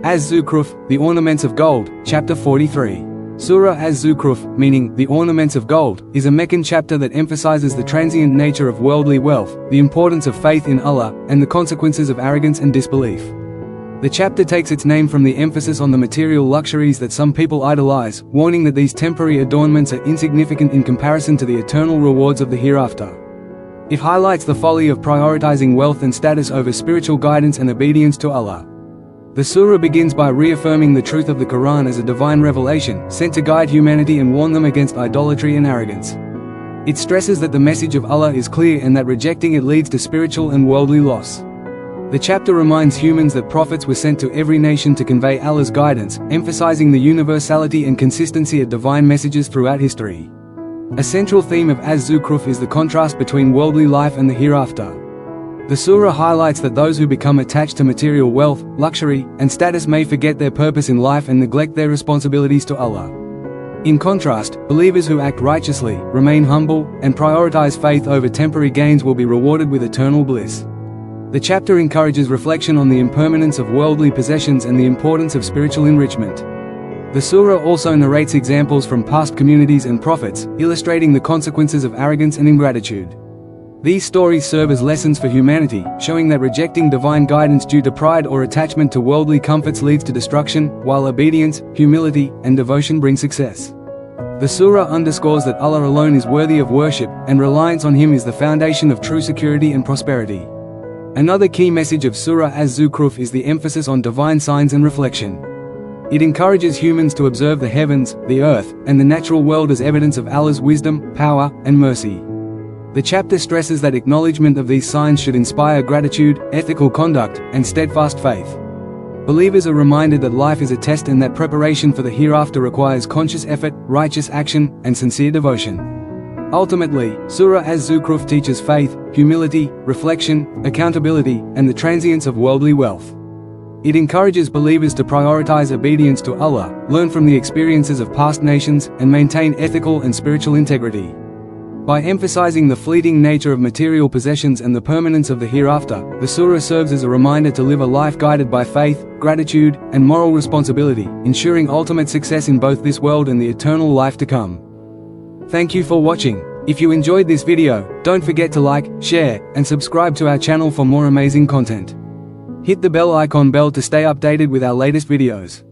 Az-Zukhruf, the Ornaments of Gold, Chapter 43. Surah Az-Zukhruf, meaning, the Ornaments of Gold, is a Meccan chapter that emphasizes the transient nature of worldly wealth, the importance of faith in Allah, and the consequences of arrogance and disbelief. The chapter takes its name from the emphasis on the material luxuries that some people idolize, warning that these temporary adornments are insignificant in comparison to the eternal rewards of the hereafter. It highlights the folly of prioritizing wealth and status over spiritual guidance and obedience to Allah. The surah begins by reaffirming the truth of the Quran as a divine revelation, sent to guide humanity and warn them against idolatry and arrogance. It stresses that the message of Allah is clear and that rejecting it leads to spiritual and worldly loss. The chapter reminds humans that prophets were sent to every nation to convey Allah's guidance, emphasizing the universality and consistency of divine messages throughout history. A central theme of Az-Zukhruf is the contrast between worldly life and the hereafter. The surah highlights that those who become attached to material wealth, luxury, and status may forget their purpose in life and neglect their responsibilities to Allah. In contrast, believers who act righteously, remain humble, and prioritize faith over temporary gains will be rewarded with eternal bliss. The chapter encourages reflection on the impermanence of worldly possessions and the importance of spiritual enrichment. The surah also narrates examples from past communities and prophets, illustrating the consequences of arrogance and ingratitude. These stories serve as lessons for humanity, showing that rejecting divine guidance due to pride or attachment to worldly comforts leads to destruction, while obedience, humility, and devotion bring success. The surah underscores that Allah alone is worthy of worship, and reliance on Him is the foundation of true security and prosperity. Another key message of Surah Az-Zukhruf is the emphasis on divine signs and reflection. It encourages humans to observe the heavens, the earth, and the natural world as evidence of Allah's wisdom, power, and mercy. The chapter stresses that acknowledgement of these signs should inspire gratitude, ethical conduct, and steadfast faith. Believers are reminded that life is a test and that preparation for the hereafter requires conscious effort, righteous action, and sincere devotion. Ultimately, Surah Az-Zukhruf teaches faith, humility, reflection, accountability, and the transience of worldly wealth. It encourages believers to prioritize obedience to Allah, learn from the experiences of past nations, and maintain ethical and spiritual integrity. By emphasizing the fleeting nature of material possessions and the permanence of the hereafter, the surah serves as a reminder to live a life guided by faith, gratitude, and moral responsibility, ensuring ultimate success in both this world and the eternal life to come. Thank you for watching. If you enjoyed this video, don't forget to like, share, and subscribe to our channel for more amazing content. Hit the bell icon to stay updated with our latest videos.